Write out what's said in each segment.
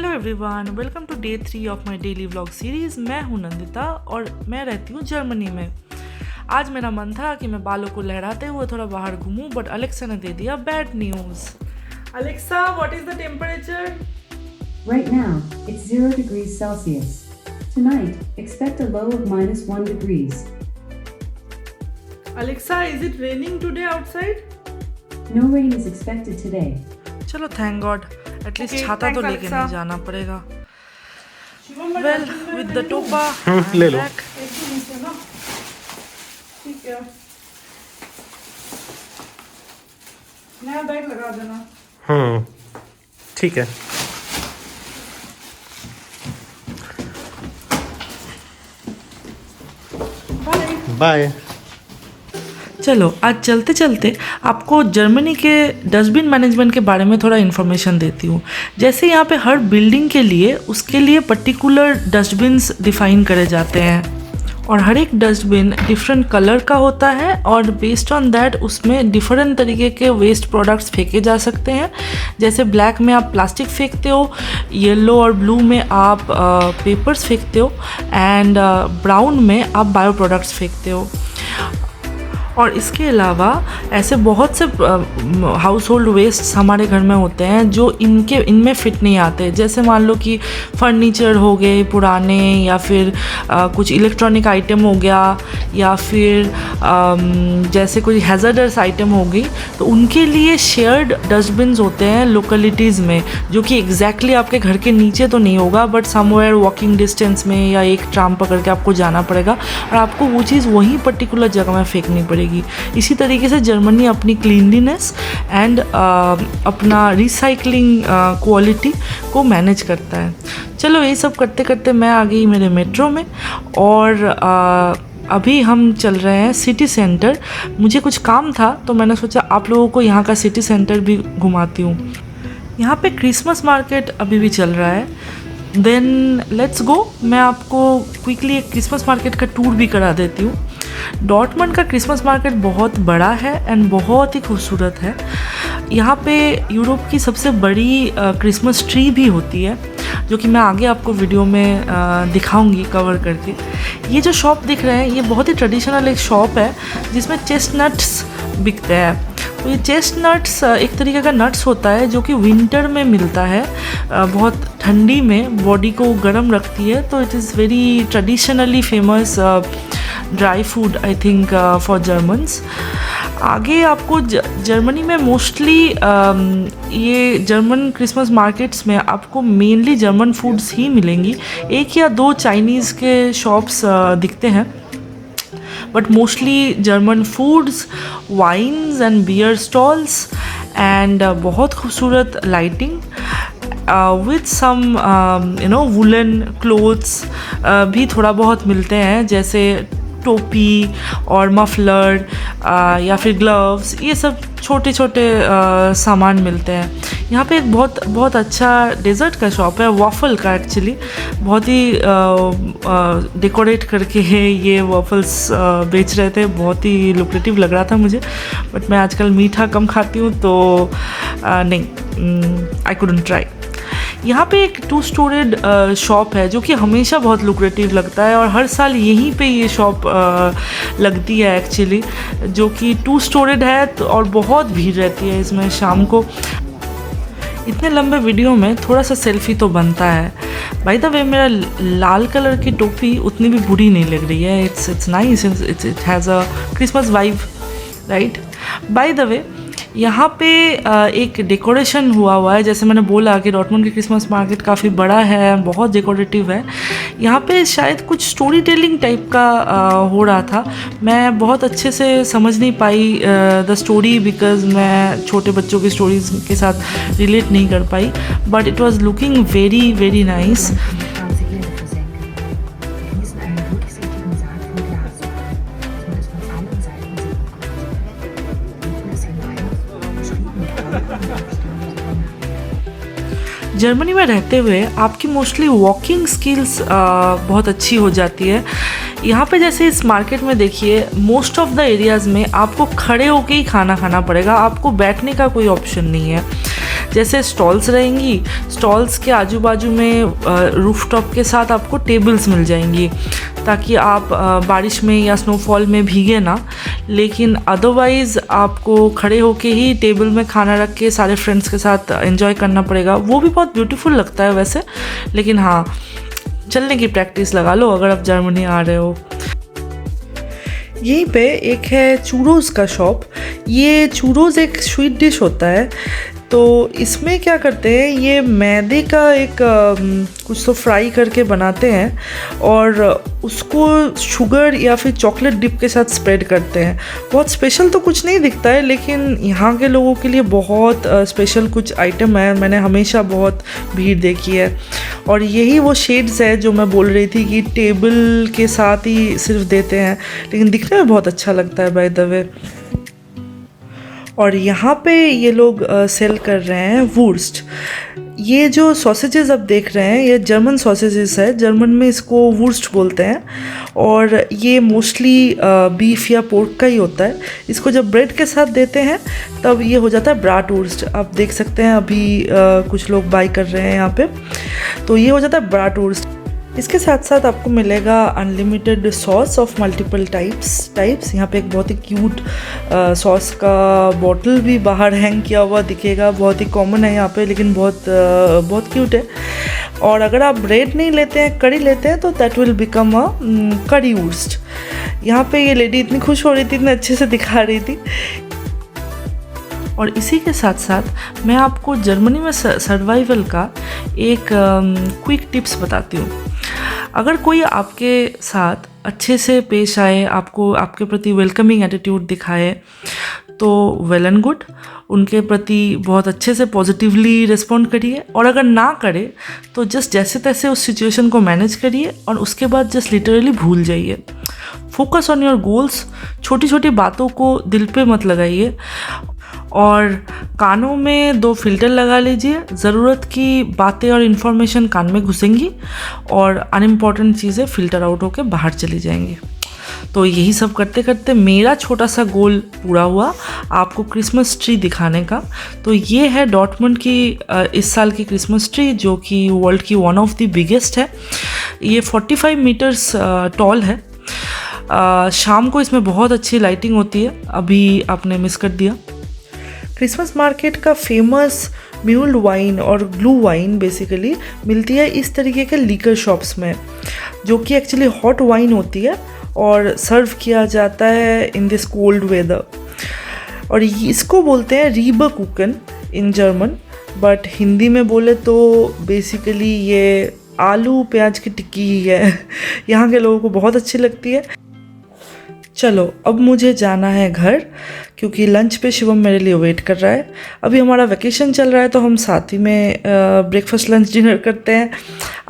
Hello everyone, welcome to day 3 of my daily vlog series. मैं हूं नंदिता और मैं रहती हूं जर्मनी में। आज मेरा मन था कि मैं बालों को लहराते हुए थोड़ा बाहर घूमूं, बट अलेक्सा ने दे दिया bad news. Alexa, what is the temperature? Right now, it's 0 degrees Celsius. Tonight, expect a low of -1 degrees. Alexa, is it raining today outside? No rain is expected today. चलो, thank God, at least छाता तो लेके नहीं जाना पड़ेगा। Well, with the टोपा ले लो। ठीक है, नया बैग लगा देना। ठीक है। बाय। चलो, आज चलते चलते आपको जर्मनी के डस्टबिन मैनेजमेंट के बारे में थोड़ा इन्फॉर्मेशन देती हूँ। जैसे यहाँ पे हर बिल्डिंग के लिए उसके लिए पर्टिकुलर डस्टबिन्स डिफ़ाइन करे जाते हैं और हर एक डस्टबिन डिफरेंट कलर का होता है और बेस्ड ऑन दैट उसमें डिफरेंट तरीके के वेस्ट प्रोडक्ट्स फेंके जा सकते हैं। जैसे ब्लैक में आप प्लास्टिक फेंकते हो, येलो और ब्लू में आप पेपर्स फेंकते हो एंड ब्राउन में आप बायो प्रोडक्ट्स फेंकते हो। और इसके अलावा ऐसे बहुत से हाउस होल्ड वेस्ट्स हमारे घर में होते हैं जो इनमें फ़िट नहीं आते। जैसे मान लो कि फर्नीचर हो गए पुराने, या फिर कुछ इलेक्ट्रॉनिक आइटम हो गया, या फिर जैसे कोई हैज़र्डस आइटम हो गई, तो उनके लिए शेयर्ड डस्टबिन्स होते हैं लोकेलिटीज़ में, जो कि एग्जैक्टली आपके घर के नीचे तो नहीं होगा, बट समवेयर वॉकिंग डिस्टेंस में या एक ट्राम पकड़ के आपको जाना पड़ेगा और आपको वो चीज़ वहीं पर्टिकुलर जगह में फेंकनी पड़ेगी। इसी तरीके से जर्मनी अपनी क्लीनलीनेस एंड अपना रिसाइकलिंग क्वालिटी को मैनेज करता है। चलो, ये सब करते करते मैं आ गई मेरे मेट्रो में और अभी हम चल रहे हैं सिटी सेंटर। मुझे कुछ काम था तो मैंने सोचा आप लोगों को यहाँ का सिटी सेंटर भी घुमाती हूँ। यहाँ पे क्रिसमस मार्केट अभी भी चल रहा है। देन लेट्स गो, मैं आपको क्विकली एक क्रिसमस मार्केट का टूर भी करा देती हूँ। डॉर्टमंड का क्रिसमस मार्केट बहुत बड़ा है एंड बहुत ही खूबसूरत है। यहाँ पे यूरोप की सबसे बड़ी क्रिसमस ट्री भी होती है, जो कि मैं आगे आपको वीडियो में दिखाऊंगी कवर करके। ये जो शॉप दिख रहे हैं, ये बहुत ही ट्रेडिशनल एक शॉप है जिसमें चेस्टनट्स बिकते हैं। तो ये चेस्टनट्स एक तरीके का नट्स होता है जो कि विंटर में मिलता है, बहुत ठंडी में बॉडी को गर्म रखती है। तो it is very traditionally famous dry food I think for Germans. आगे आपको जर्मनी में मोस्टली ये जर्मन क्रिसमस मार्केट्स में आपको मेनली जर्मन फूड्स ही मिलेंगी। एक या दो चाइनीज़ के शॉप्स दिखते हैं, but mostly German foods, wines and beer stalls and बहुत खूबसूरत lighting with some woollen clothes भी थोड़ा बहुत मिलते हैं, जैसे टोपी और मफलर या फिर ग्लव्स, ये सब छोटे छोटे सामान मिलते हैं। यहाँ पे एक बहुत अच्छा डेज़र्ट का शॉप है, वॉफल का एक्चुअली, बहुत ही डेकोरेट करके ये वॉफल्स बेच रहे थे। बहुत ही लुक्रेटिव लग रहा था मुझे, बट मैं आजकल मीठा कम खाती हूँ तो नहीं, आई कुडंट ट्राई। यहाँ पे एक 2 स्टोरेड शॉप है जो कि हमेशा बहुत लुक्रेटिव लगता है और हर साल यहीं पे ये शॉप लगती है एक्चुअली, जो कि 2 स्टोरेड है तो, और बहुत भीड़ रहती है इसमें शाम को। इतने लंबे वीडियो में थोड़ा सा सेल्फी तो बनता है। बाय द वे, मेरा लाल कलर की टोपी उतनी भी बुरी नहीं लग रही है। It's nice, it has a Christmas vibe, right. By the way, यहाँ पे एक डेकोरेशन हुआ है। जैसे मैंने बोला कि डॉर्टमंड की क्रिसमस मार्केट काफ़ी बड़ा है, बहुत डेकोरेटिव है। यहाँ पे शायद कुछ स्टोरी टेलिंग टाइप का हो रहा था। मैं बहुत अच्छे से समझ नहीं पाई द स्टोरी, बिकॉज मैं छोटे बच्चों की स्टोरीज के साथ रिलेट नहीं कर पाई, but it was looking very very nice. Germany में रहते हुए आपकी मोस्टली वॉकिंग स्किल्स बहुत अच्छी हो जाती है। यहाँ पे जैसे इस मार्केट में देखिए, मोस्ट ऑफ द एरियाज़ में आपको खड़े होके ही खाना खाना पड़ेगा, आपको बैठने का कोई ऑप्शन नहीं है। जैसे स्टॉल्स रहेंगी, स्टॉल्स के आजू बाजू में रूफटॉप के साथ आपको टेबल्स मिल जाएंगी ताकि आप बारिश में या स्नोफॉल में भीगे ना, लेकिन अदरवाइज़ आपको खड़े होके ही टेबल में खाना रख के सारे फ्रेंड्स के साथ एंजॉय करना पड़ेगा। वो भी बहुत ब्यूटीफुल लगता है वैसे, लेकिन हाँ, चलने की प्रैक्टिस लगा लो अगर आप जर्मनी आ रहे हो। यहीं पे एक है चूरोज़ का शॉप। ये चूरोज़ एक स्वीट डिश होता है, तो इसमें क्या करते हैं, ये मैदे का एक कुछ तो फ्राई करके बनाते हैं और उसको शुगर या फिर चॉकलेट डिप के साथ स्प्रेड करते हैं। बहुत स्पेशल तो कुछ नहीं दिखता है, लेकिन यहाँ के लोगों के लिए बहुत स्पेशल कुछ आइटम है। मैंने हमेशा बहुत भीड़ देखी है और यही वो शेड्स है जो मैं बोल रही थी कि टेबल के साथ ही सिर्फ देते हैं, लेकिन दिखने में बहुत अच्छा लगता है बाय द वे। और यहाँ पे ये लोग सेल कर रहे हैं वुर्स्ट। ये जो सॉसेजेस आप देख रहे हैं ये जर्मन सॉसेजेस है, जर्मन में इसको वुर्स्ट बोलते हैं और ये मोस्टली बीफ या पोर्क का ही होता है। इसको जब ब्रेड के साथ देते हैं तब ये हो जाता है ब्राटवुर्स्ट। आप देख सकते हैं अभी कुछ लोग बाई कर रहे हैं यहाँ पे, तो ये हो जाता है ब्राटवुर्स्ट। इसके साथ साथ आपको मिलेगा unlimited sauce of multiple types. यहाँ पे एक बहुत ही क्यूट सॉस का बॉटल भी बाहर हैंग किया हुआ दिखेगा, बहुत ही कॉमन है यहाँ पे, लेकिन बहुत क्यूट है। और अगर आप ब्रेड नहीं लेते हैं, करी लेते हैं, तो दैट विल बिकम अ करी वुर्स्ट। यहाँ पे ये लेडी इतनी खुश हो रही थी, इतने अच्छे से दिखा रही थी। और इसी के साथ साथ मैं आपको जर्मनी में सर्वाइवल का एक क्विक टिप्स बताती हूँ। अगर कोई आपके साथ अच्छे से पेश आए, आपको आपके प्रति वेलकमिंग एटीट्यूड दिखाए, तो वेल एंड गुड, उनके प्रति बहुत अच्छे से पॉजिटिवली रिस्पॉन्ड करिए। और अगर ना करे तो जस्ट जैसे तैसे उस सिचुएशन को मैनेज करिए और उसके बाद जस्ट लिटरली भूल जाइए। Focus on your goals. छोटी छोटी बातों को दिल पे मत लगाइए और कानों में 2 फिल्टर लगा लीजिए। ज़रूरत की बातें और इन्फॉर्मेशन कान में घुसेंगी और अनइम्पॉर्टेंट चीज़ें फ़िल्टर आउट होकर बाहर चली जाएंगी। तो यही सब करते करते मेरा छोटा सा गोल पूरा हुआ, आपको क्रिसमस ट्री दिखाने का। तो ये है डॉर्टमंड की इस साल की क्रिसमस ट्री, जो कि वर्ल्ड की वन ऑफ द बिगेस्ट है। ये 45 मीटर्स टॉल है। शाम को इसमें बहुत अच्छी लाइटिंग होती है, अभी आपने मिस कर दिया। क्रिसमस मार्केट का फेमस म्यूल्ड वाइन और ग्लू वाइन बेसिकली मिलती है इस तरीके के लीकर शॉप्स में, जो कि एक्चुअली हॉट वाइन होती है और सर्व किया जाता है इन दिस कोल्ड वेदर। और इसको बोलते हैं रीबकुकन इन जर्मन, बट हिंदी में बोले तो बेसिकली ये आलू प्याज की टिक्की ही है। यहाँ के लोगों को बहुत अच्छी लगती है। चलो अब मुझे जाना है घर, क्योंकि लंच पे शिवम मेरे लिए वेट कर रहा है। अभी हमारा वैकेशन चल रहा है तो हम साथ ही में ब्रेकफास्ट लंच डिनर करते हैं।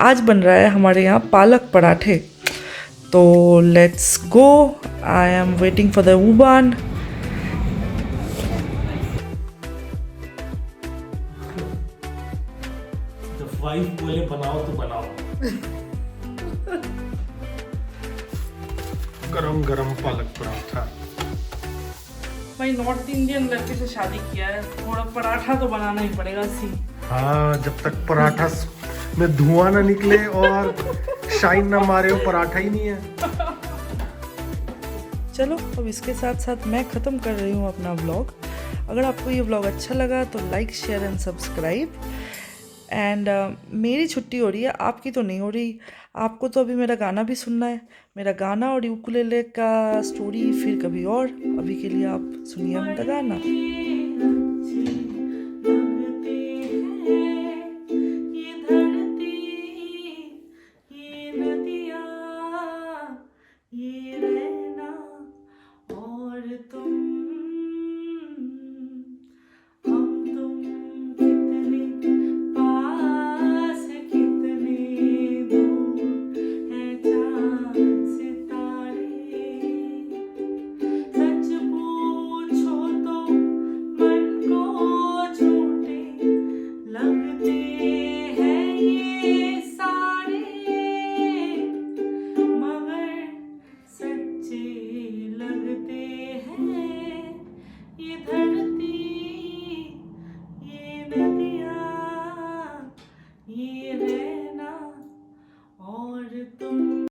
आज बन रहा है हमारे यहाँ पालक पराठे, तो let's go. I am waiting for the U-Bahn। Wife बोले बनाओ तो बनाओ। गरम गरम पालक पराठा। भाई नॉर्थ इंडियन लड़के से शादी किया है, थोड़ा पराठा तो बनाना ही पड़ेगा। हाँ, जब तक पराठा में धुआं ना निकले और शाइन ना मारे, वो पराठा ही नहीं है। चलो अब इसके साथ साथ मैं ख़त्म कर रही हूँ अपना व्लॉग। अगर आपको ये व्लॉग अच्छा लगा तो like, share and subscribe. And मेरी छुट्टी हो रही है, आपकी तो नहीं हो रही। आपको तो अभी मेरा गाना भी सुनना है। मेरा गाना और यूकुलेले का स्टोरी फिर कभी और। अभी के लिए आप सुनिए मेरा गाना।